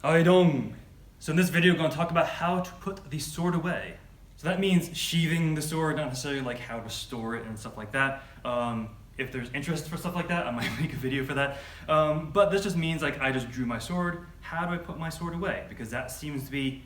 Haidong. So in this video, we're going to talk about how to put the sword away. So that means sheathing the sword, not necessarily like how to store it and stuff like that. If there's interest for stuff like that, I might make a video for that. But this just means like I just drew my sword. How do I put my sword away? Because that seems to be,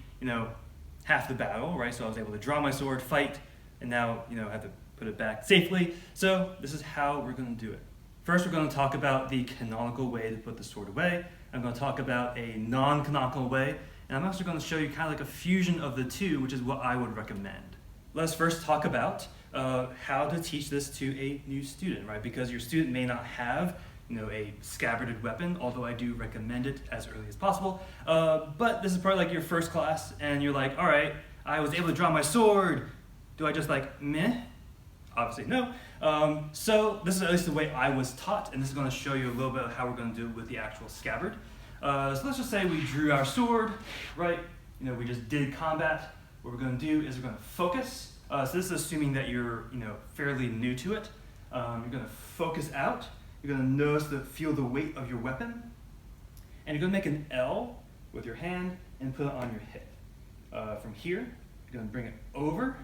half the battle, right? So I was able to draw my sword, fight, and now, I have to put it back safely. So this is how we're going to do it. First, we're going to talk about the canonical way to put the sword away. I'm going to talk about a non-canonical way, and I'm actually going to show you kind of like a fusion of the two, which is what I would recommend. Let's first talk about how to teach this to a new student, right? Because your student may not have a scabbarded weapon, although I do recommend it as early as possible. But this is probably like your first class, and you're like, all right, I was able to draw my sword. Do I just like, meh? Obviously no. So this is at least the way I was taught, and this is going to show you a little bit of how we're going to do it with the actual scabbard. So let's just say we drew our sword, right? We just did combat. What we're going to do is we're going to focus. So this is assuming that you're, fairly new to it. You're going to focus out. You're going to notice feel the weight of your weapon, and you're going to make an L with your hand and put it on your hip. From here, you're going to bring it over.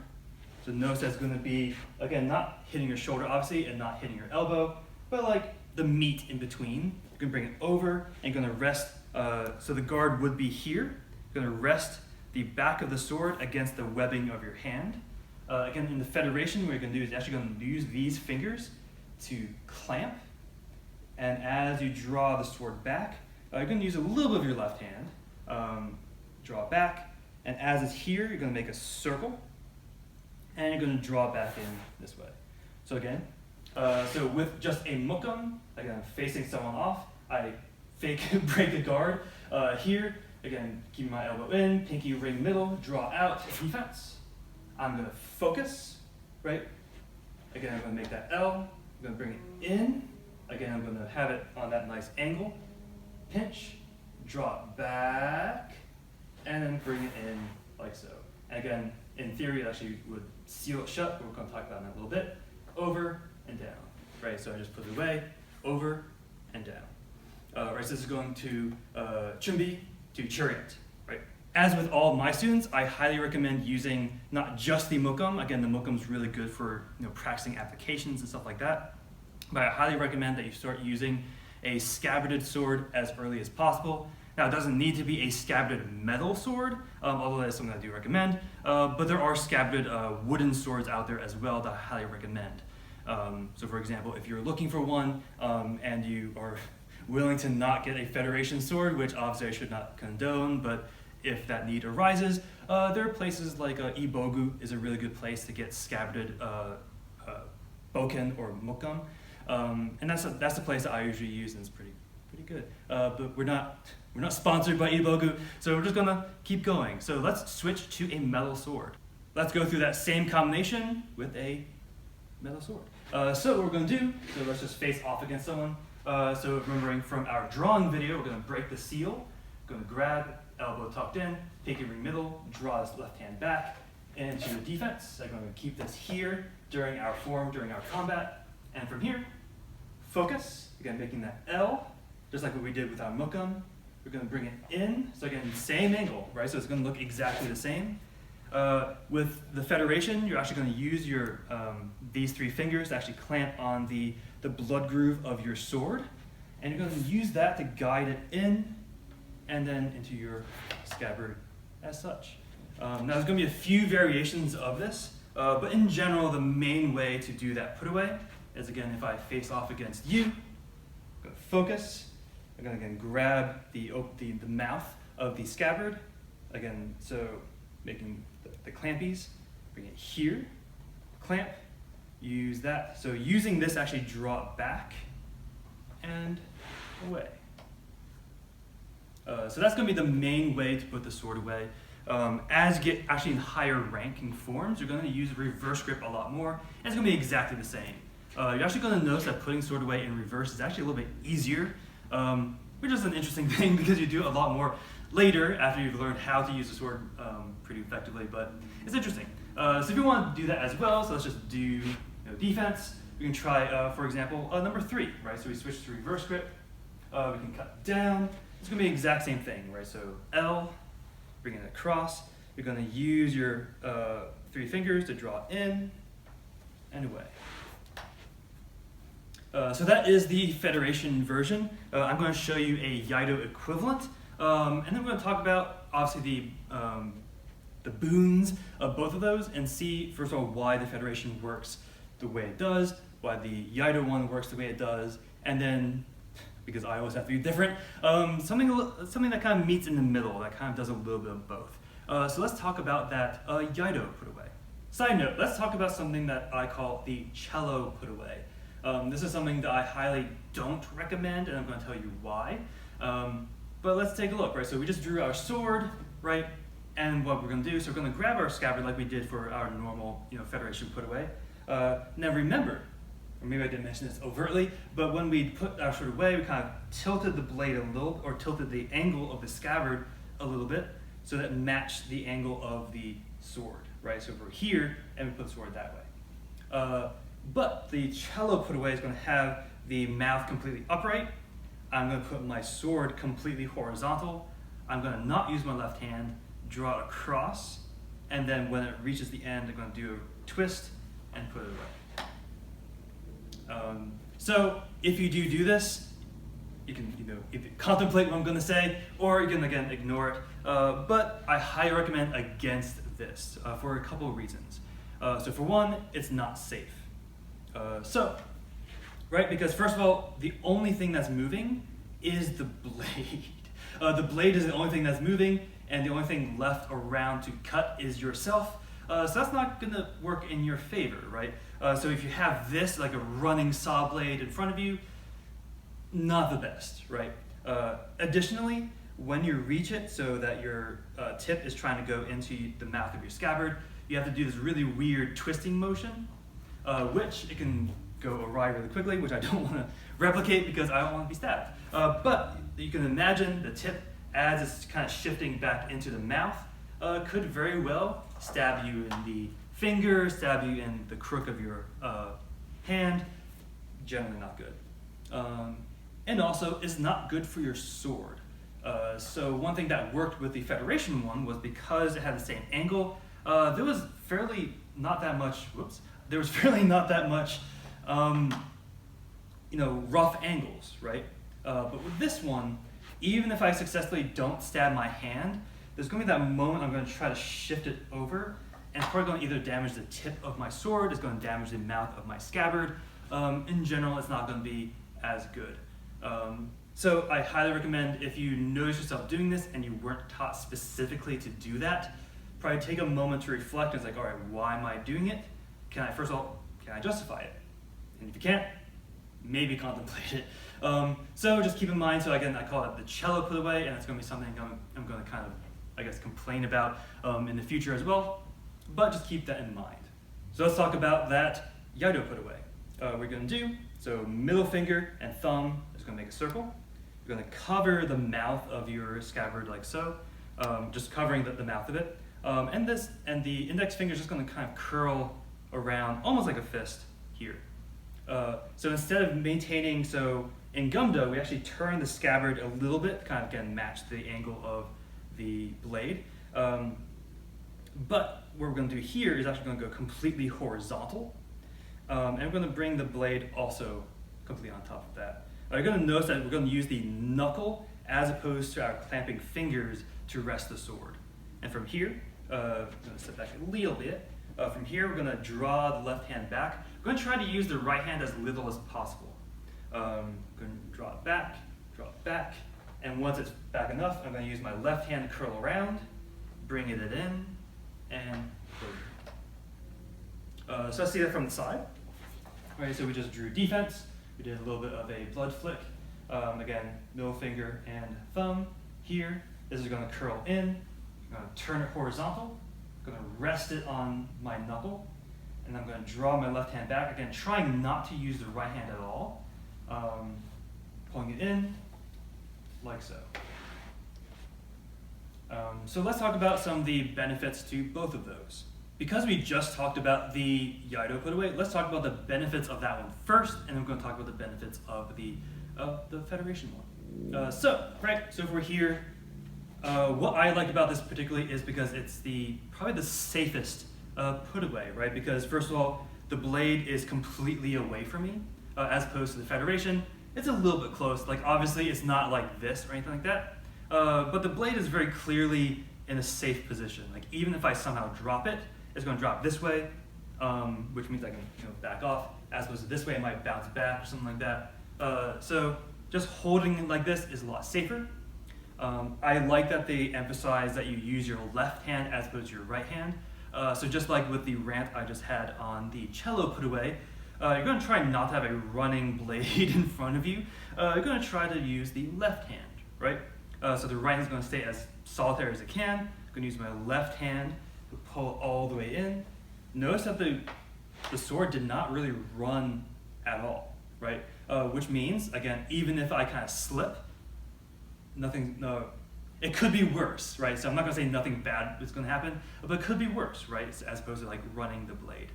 So notice that's going to be, again, not hitting your shoulder, obviously, and not hitting your elbow, but like the meat in between. You're going to bring it over, and you're going to rest, so the guard would be here. You're going to rest the back of the sword against the webbing of your hand. Again, in the Federation, what you're going to do is actually going to use these fingers to clamp, and as you draw the sword back, you're going to use a little bit of your left hand, draw it back, and as it's here, you're going to make a circle, and you're going to draw back in this way. So again, so with just a mukam, again, I'm facing someone off, I fake break the guard. Here, again, keeping my elbow in, pinky ring middle, draw out, defense. I'm going to focus, right? Again, I'm going to make that L, I'm going to bring it in. Again, I'm going to have it on that nice angle, pinch, draw it back, and then bring it in like so. And again, in theory, it actually would seal it shut, but we're going to talk about that in a little bit. Over and down, right? So I just put it away, over and down. Right, so this is going to chumbi to chariot, right? As with all my students, I highly recommend using not just the mukam. Again, the mukam's really good for practicing applications and stuff like that. But I highly recommend that you start using a scabbarded sword as early as possible. Now, it doesn't need to be a scabbarded metal sword, although that's something I do recommend. But there are scabbarded wooden swords out there as well that I highly recommend. So for example, if you're looking for one and you are willing to not get a Federation sword, which obviously I should not condone, but if that need arises, there are places like Iaido is a really good place to get scabbarded boken or mukam. And that's the place that I usually use, and it's pretty good. But we're not sponsored by Iaido, so we're just gonna keep going. So let's switch to a metal sword. Let's go through that same combination with a metal sword. So what we're gonna do, so let's just face off against someone. So remembering from our drawing video, we're gonna break the seal. We're gonna grab, elbow tucked in, pinky ring middle, draw this left hand back into the defense. I'm gonna keep this here during our combat. And from here, focus, again making that L, just like what we did with our mukam. We're going to bring it in, so again, same angle, right? So it's going to look exactly the same. With the Federation, you're actually going to use your these three fingers to actually clamp on the blood groove of your sword, and you're going to use that to guide it in and then into your scabbard as such. Now there's going to be a few variations of this, but in general, the main way to do that put away is, again, if I face off against you, I'm going to focus. I'm going to again grab the mouth of the scabbard. Again, so making the clampies, bring it here, clamp, use that. So using this, actually draw it back and away. So that's going to be the main way to put the sword away. As you get actually in higher ranking forms, you're going to use reverse grip a lot more, and it's going to be exactly the same. You're actually going to notice that putting sword away in reverse is actually a little bit easier, which is an interesting thing because you do it a lot more later after you've learned how to use the sword pretty effectively, but it's interesting. So if you want to do that as well, so let's just do defense. We can try, for example, number 3, right? So we switch to reverse grip. We can cut down, it's going to be the exact same thing, right? So L, bring it across. You're going to use your 3 fingers to draw in and away. So that is the Federation version. I'm going to show you a Iaido equivalent, and then we're going to talk about obviously the boons of both of those, and see first of all why the Federation works the way it does, why the Iaido one works the way it does, and then, because I always have to be different, something that kind of meets in the middle, that kind of does a little bit of both. So let's talk about that Iaido put away. Side note, let's talk about something that I call the cello put away. This is something that I highly don't recommend, and I'm going to tell you why. But let's take a look, right? So we just drew our sword, right? And what we're going to do, so we're going to grab our scabbard like we did for our normal, Federation put away. Now remember, or maybe I didn't mention this overtly, but when we put our sword away, we kind of tilted the blade a little, or tilted the angle of the scabbard a little bit, so that it matched the angle of the sword, right? So we're here, and we put the sword that way. But the cello put away is going to have the mouth completely upright. I'm going to put my sword completely horizontal. I'm going to not use my left hand, draw it across, and then when it reaches the end, I'm going to do a twist and put it away. So if you do this, you can either contemplate what I'm going to say, or you can again ignore it. But I highly recommend against this for a couple of reasons. So for one, it's not safe. Right, because first of all, the only thing that's moving is the blade. The blade is the only thing that's moving, and the only thing left around to cut is yourself. So that's not going to work in your favor, right? So if you have this, like a running saw blade in front of you, not the best, right? Additionally, when you reach it so that your tip is trying to go into the mouth of your scabbard, you have to do this really weird twisting motion, which it can go awry really quickly, which I don't want to replicate because I don't want to be stabbed. But you can imagine the tip, as it's kind of shifting back into the mouth, could very well stab you in the finger, stab you in the crook of your hand. Generally not good. And also, it's not good for your sword. So one thing that worked with the Federation one was because it had the same angle, there was fairly not that much, rough angles, right? But with this one, even if I successfully don't stab my hand, there's going to be that moment I'm going to try to shift it over, and it's probably going to either damage the tip of my sword, it's going to damage the mouth of my scabbard. In general, it's not going to be as good. So I highly recommend, if you notice yourself doing this and you weren't taught specifically to do that, probably take a moment to reflect. It's like, all right, why am I doing it? First of all, can I justify it? And if you can't, maybe contemplate it. So just keep in mind, so again, I call it the cello put away, and it's going to be something I'm going to kind of, complain about in the future as well, but just keep that in mind. So let's talk about that Iaido put away. We're going to do, so middle finger and thumb is going to make a circle. You're going to cover the mouth of your scabbard like so, just covering the mouth of it. And the index finger is just going to kind of curl around, almost like a fist here. So instead of maintaining, so in Gumdo, we actually turn the scabbard a little bit, kind of again match the angle of the blade. But what we're going to do here is actually going to go completely horizontal. And we're going to bring the blade also completely on top of that. You're going to notice that we're going to use the knuckle as opposed to our clamping fingers to rest the sword. And from here, I'm going to step back a little bit. From here, we're going to draw the left hand back. We're going to try to use the right hand as little as possible. I'm going to draw it back, and once it's back enough, I'm going to use my left hand to curl around, bring it in, and so let's see that from the side. All right, so we just drew defense. We did a little bit of a blood flick. Again, middle finger and thumb here. This is going to curl in. I'm going to turn it horizontal. I'm going to rest it on my knuckle, and I'm going to draw my left hand back. Again, trying not to use the right hand at all. Pulling it in, like so. So let's talk about some of the benefits to both of those. Because we just talked about the Iaido put away, let's talk about the benefits of that one first, and then we're going to talk about the benefits of the Federation one. So if we're here, what I like about this particularly is because it's probably the safest put away, right? Because first of all, the blade is completely away from me, as opposed to the Federation. It's a little bit close. Like obviously it's not like this or anything like that, but the blade is very clearly in a safe position. Like even if I somehow drop it, it's going to drop this way, which means I can back off. As opposed to this way, it might bounce back or something like that. So just holding it like this is a lot safer. I like that they emphasize that you use your left hand as opposed to your right hand. So just like with the rant I just had on the cello put away, you're going to try not to have a running blade in front of you. You're going to try to use the left hand, right? So the right hand is going to stay as solitary as it can. I'm going to use my left hand to pull all the way in. Notice that the sword did not really run at all, right? Which means, again, even if I kind of slip, it could be worse, right? So I'm not going to say nothing bad is going to happen, but it could be worse, right? As opposed to like running the blade.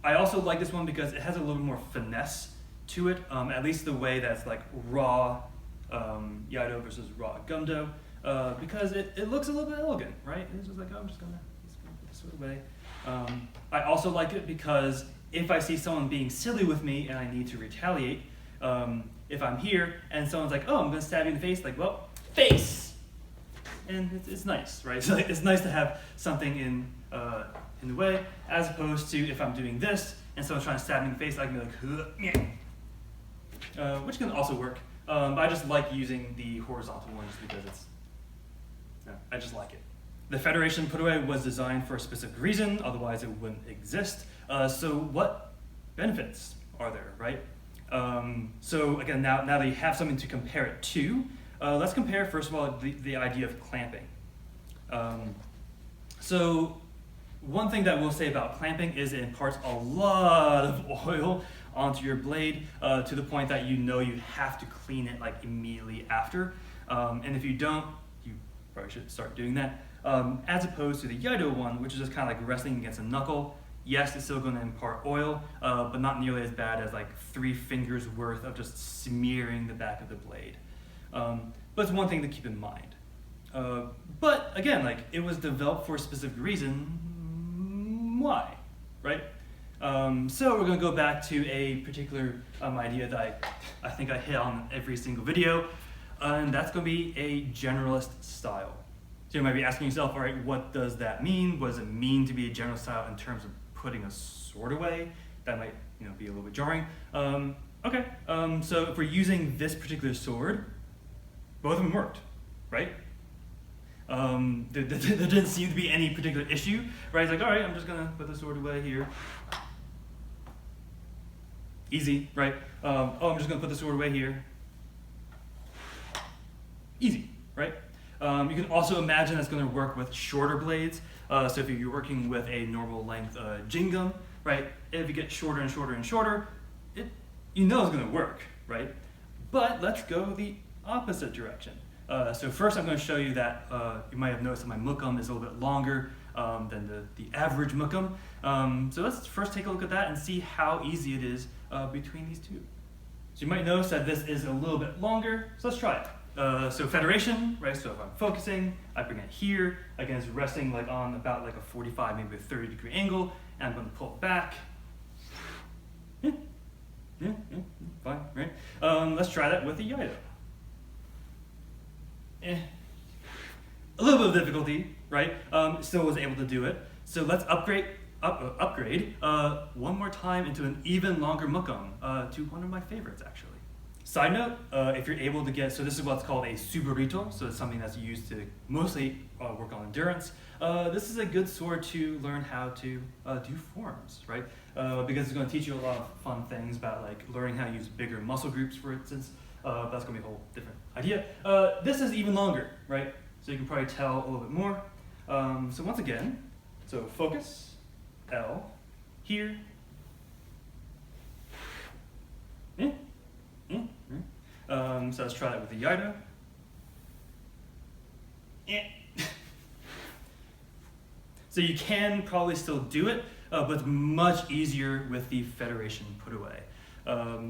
I also like this one because it has a little bit more finesse to it, at least the way that's like raw Iaido versus raw Gumdo, because it looks a little bit elegant, right? It's just like, oh, I'm just going to put this away. I also like it because if I see someone being silly with me and I need to retaliate, if I'm here and someone's like, oh, I'm going to stab you in the face, like, well, face! And it's nice, right? So it's nice to have something in the way, as opposed to if I'm doing this and someone's trying to stab me in the face, I can be like, which can also work. But I just like using the horizontal ones because I just like it. The Federation put away was designed for a specific reason, otherwise it wouldn't exist. So what benefits are there, right? So again, now that you have something to compare it to, let's compare first of all the idea of clamping. So one thing that we'll say about clamping is it imparts a lot of oil onto your blade to the point that you have to clean it like immediately after. And if you don't, you probably should start doing that. As opposed to the Iaido one, which is just kind of like wrestling against a knuckle. Yes, it's still going to impart oil, but not nearly as bad as like 3 fingers worth of just smearing the back of the blade. But it's one thing to keep in mind. But again, like it was developed for a specific reason. Why, right? So we're going to go back to a particular idea that I think I hit on every single video, and that's going to be a generalist style. So you might be asking yourself, all right, what does that mean? What does it mean to be a general style in terms of putting a sword away? That might be a little bit jarring. Okay, so if we're using this particular sword, both of them worked, right? There didn't seem to be any particular issue, right? It's like, all right, I'm just gonna put the sword away here. Easy, right? Oh, I'm just gonna put the sword away here. Easy, right? You can also imagine that's going to work with shorter blades. So if you're working with a normal length jingum, right? If you get shorter and shorter and shorter, it's going to work, right? But let's go the opposite direction. So first I'm going to show you that you might have noticed that my mukam is a little bit longer than the average mukam. So let's first take a look at that and see how easy it is between these two. So you might notice that this is a little bit longer, so let's try it. So Federation, right? So if I'm focusing, I bring it here. Again, it's resting like on about like a 45, maybe a 30-degree angle, and I'm going to pull it back. Fine, right? Let's try that with the Iaido. A little bit of difficulty, right? Still was able to do it. So let's upgrade one more time into an even longer mukam to one of my favorites, actually. Side note, if you're able to get, so this is what's called a suburito, so it's something that's used to mostly work on endurance. This is a good sword to learn how to do forms, right? Because it's going to teach you a lot of fun things about like learning how to use bigger muscle groups, for instance. That's going to be a whole different idea. This is even longer, right? So you can probably tell a little bit more. So once again, so focus, L, here. So let's try that with the Iaido. So you can probably still do it, but it's much easier with the Federation put away.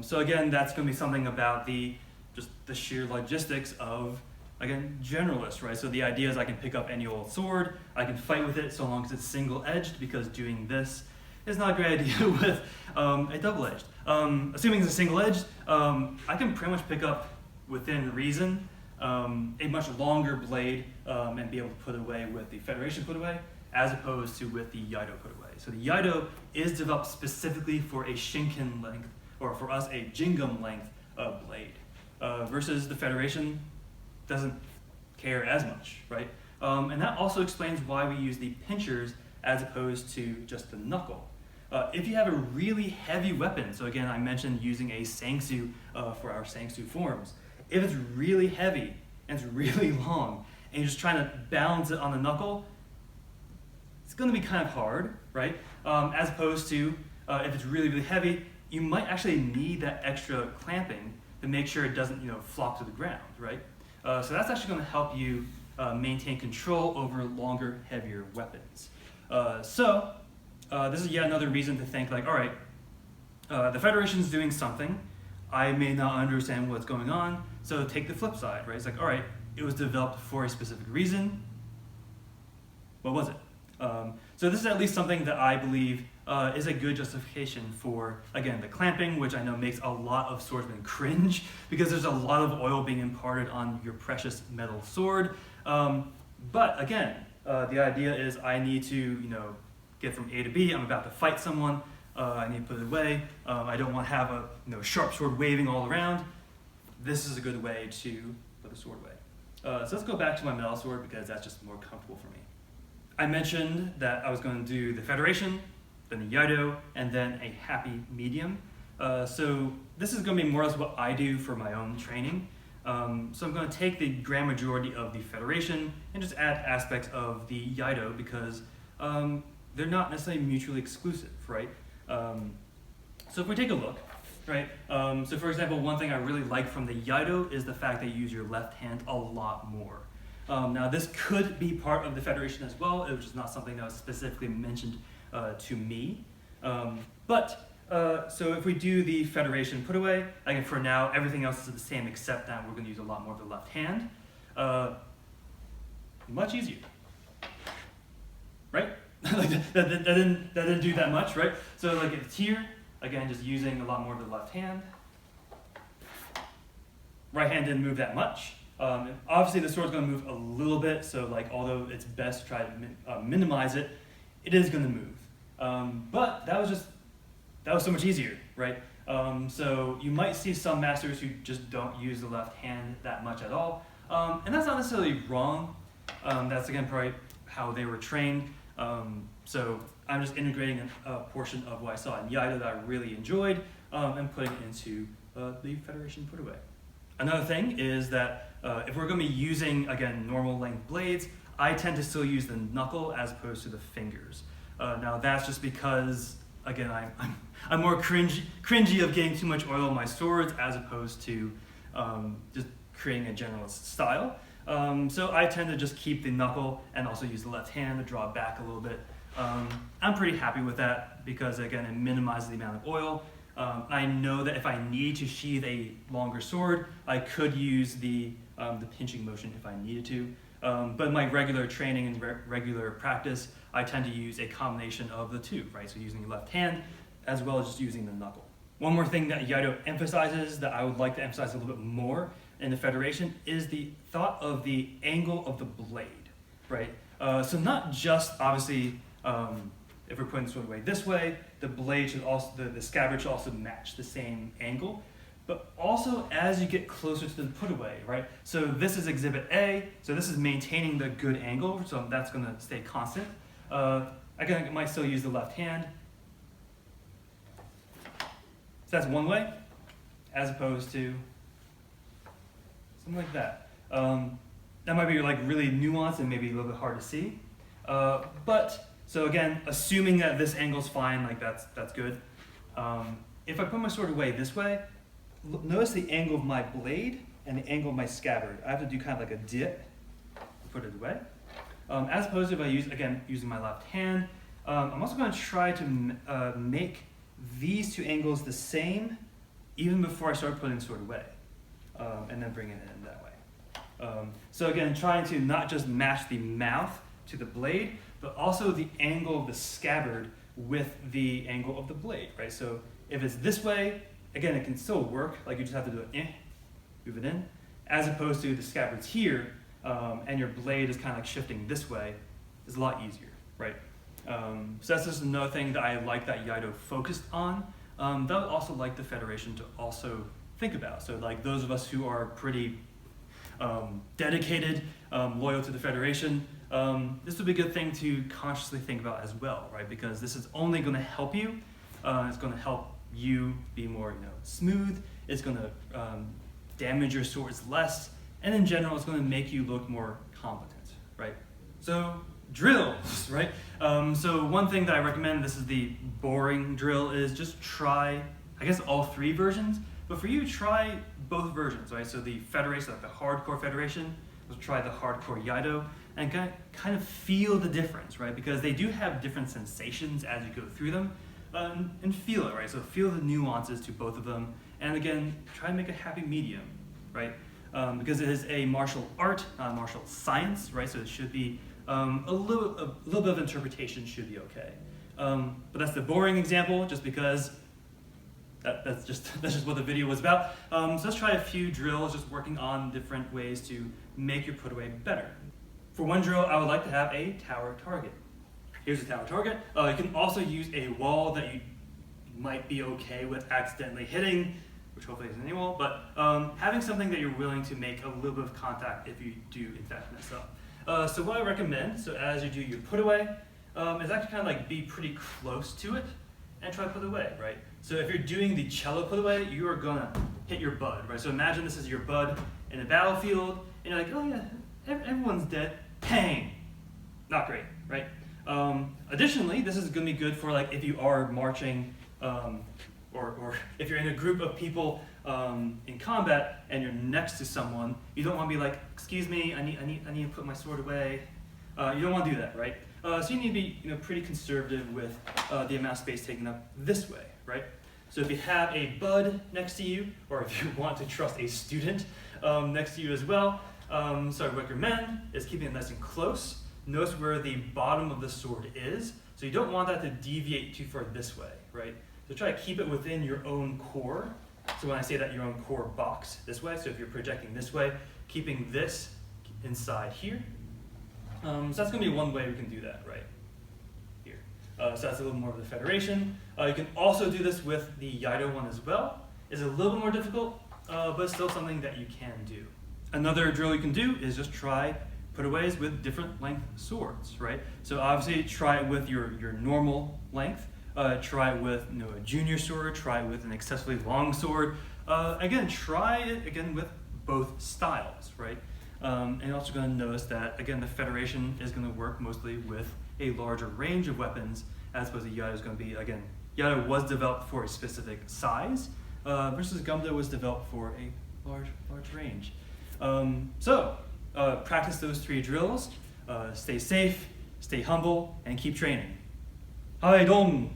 So again, that's going to be something about the just the sheer logistics of, again, generalist, right? So the idea is I can pick up any old sword, I can fight with it so long as it's single-edged, because doing this is not a great idea with a double-edged. Assuming it's a single-edged, I can pretty much pick up, within reason, a much longer blade and be able to put away with the Federation put away, as opposed to with the Iaido put away. So the Iaido is developed specifically for a Shinken length, or for us, a Jingum length blade, versus the Federation doesn't care as much, right? And that also explains why we use the pinchers as opposed to just the knuckle. If you have a really heavy weapon, so again, I mentioned using a Sangsu for our Sangsu forms. If it's really heavy and it's really long, and you're just trying to balance it on the knuckle, it's going to be kind of hard, right? As opposed to if it's really, really heavy, you might actually need that extra clamping to make sure it doesn't, flop to the ground, right? So that's actually going to help you maintain control over longer, heavier weapons. This is yet another reason to think like, all right, the Federation's doing something. I may not understand what's going on, so take the flip side, right? It's like, all right, it was developed for a specific reason. What was it? So this is at least something that I believe is a good justification for, again, the clamping, which I know makes a lot of swordsmen cringe because there's a lot of oil being imparted on your precious metal sword. But again, the idea is I need to, get from A to B. I'm about to fight someone. I need to put it away. I don't want to have a sharp sword waving all around. This is a good way to put the sword away. So let's go back to my metal sword because that's just more comfortable for me. I mentioned that I was going to do the Federation, then the Iaido, and then a happy medium. So this is going to be more or less what I do for my own training. So I'm going to take the grand majority of the Federation and just add aspects of the Iaido because they're not necessarily mutually exclusive, right? So if we take a look, right? So for example, one thing I really like from the Iaido is the fact that you use your left hand a lot more. Now this could be part of the Federation as well, which is not something that was specifically mentioned to me. So if we do the Federation put away, again for now, everything else is the same except that we're going to use a lot more of the left hand. Much easier, right? Like that didn't do that much, right? So like it's here, again, just using a lot more of the left hand. Right hand didn't move that much. Obviously the sword's going to move a little bit, so like although it's best to try to minimize it, it is going to move. But that was so much easier, right? So you might see some masters who just don't use the left hand that much at all. And that's not necessarily wrong. That's again probably how they were trained. So I'm just integrating a portion of what I saw in Iaido that I really enjoyed and putting it into the Federation put away. Another thing is that if we're going to be using, again, normal length blades, I tend to still use the knuckle as opposed to the fingers. Now that's just because, again, I'm more cringy of getting too much oil on my swords as opposed to just creating a generalist style. So I tend to just keep the knuckle and also use the left hand to draw it back a little bit. I'm pretty happy with that because, again, it minimizes the amount of oil. I know that if I need to sheathe a longer sword, I could use the pinching motion if I needed to. But in my regular training and regular practice, I tend to use a combination of the two, right? So using the left hand as well as just using the knuckle. One more thing that Iaido emphasizes that I would like to emphasize a little bit more in the Federation is the thought of the angle of the blade, right? So not just obviously if we're putting the sword away this way, the blade should also, the scabbard should also match the same angle, but also as you get closer to the put away, right? So this is exhibit A, so this is maintaining the good angle, so that's gonna stay constant. Again, I might still use the left hand. So that's one way, as opposed to something like that. That might be like really nuanced and maybe a little bit hard to see. So again, assuming that this angle's fine, like that's good. If I put my sword away this way, notice the angle of my blade and the angle of my scabbard. I have to do kind of like a dip to put it away. As opposed to if I use, again, using my left hand, I'm also going to try to make these two angles the same even before I start putting the sword away. and then bring it in that way. So again, trying to not just match the mouth to the blade, but also the angle of the scabbard with the angle of the blade, right? So if it's this way, again, it can still work, like you just have to do it, move it in, as opposed to the scabbard's here, and your blade is kind of like shifting this way, is a lot easier, right? So that's just another thing that I like that Iaido focused on. That I would also like the Federation to also think about. So like those of us who are pretty dedicated, loyal to the Federation, this would be a good thing to consciously think about as well, right? Because this is only going to help you. It's going to help you be more, smooth. It's going to damage your swords less, and in general, it's going to make you look more competent, right? So drills, right? So one thing that I recommend, this is the boring drill, is just try, I guess, all 3 versions. But for you, try both versions, right? So the Federation, like the hardcore Federation, let's try the hardcore Iaido, and kind of feel the difference, right? Because they do have different sensations as you go through them, and feel it, right? So feel the nuances to both of them, and again, try and make a happy medium, right? Because it is a martial art, not a martial science, right? So it should be a little bit of interpretation should be okay. But that's the boring example, just because that's just what the video was about. So let's try a few drills, just working on different ways to make your put away better. For one drill, I would like to have a tower target. Here's a tower target. You can also use a wall that you might be okay with accidentally hitting, which hopefully isn't any wall, but having something that you're willing to make a little bit of contact if you do in fact mess up. So what I recommend, so as you do your put away, is actually kind of like be pretty close to it and try to put away, right? So if you're doing the cello put away, you are gonna hit your bud, right? So imagine this is your bud in a battlefield, and you're like, oh yeah, everyone's dead. Pang! Not great, right? Additionally, this is gonna be good for like if you are marching, or if you're in a group of people in combat and you're next to someone, you don't want to be like, excuse me, I need to put my sword away. You don't want to do that, right? So you need to be pretty conservative with the amount of space taken up this way, right? So if you have a bud next to you, or if you want to trust a student next to you as well, so I recommend is keeping it nice and close. Notice where the bottom of the sword is, so you don't want that to deviate too far this way, right? So try to keep it within your own core. So when I say that, your own core box this way, so if you're projecting this way, keeping this inside here. So that's going to be one way we can do that, right here. So that's a little more of the Federation. You can also do this with the Iaido one as well. It's a little bit more difficult, but it's still something that you can do. Another drill you can do is just try put-aways with different length swords, right? So obviously try it with your normal length. Try it with a junior sword, try it with an excessively long sword. Again, try it again with both styles, right? And you're also going to notice that, again, the Federation is going to work mostly with a larger range of weapons, as opposed to Iaido is going to be, again, Iaido was developed for a specific size, versus Gumdo was developed for a large range. Practice those 3 drills, stay safe, stay humble, and keep training. Haidong!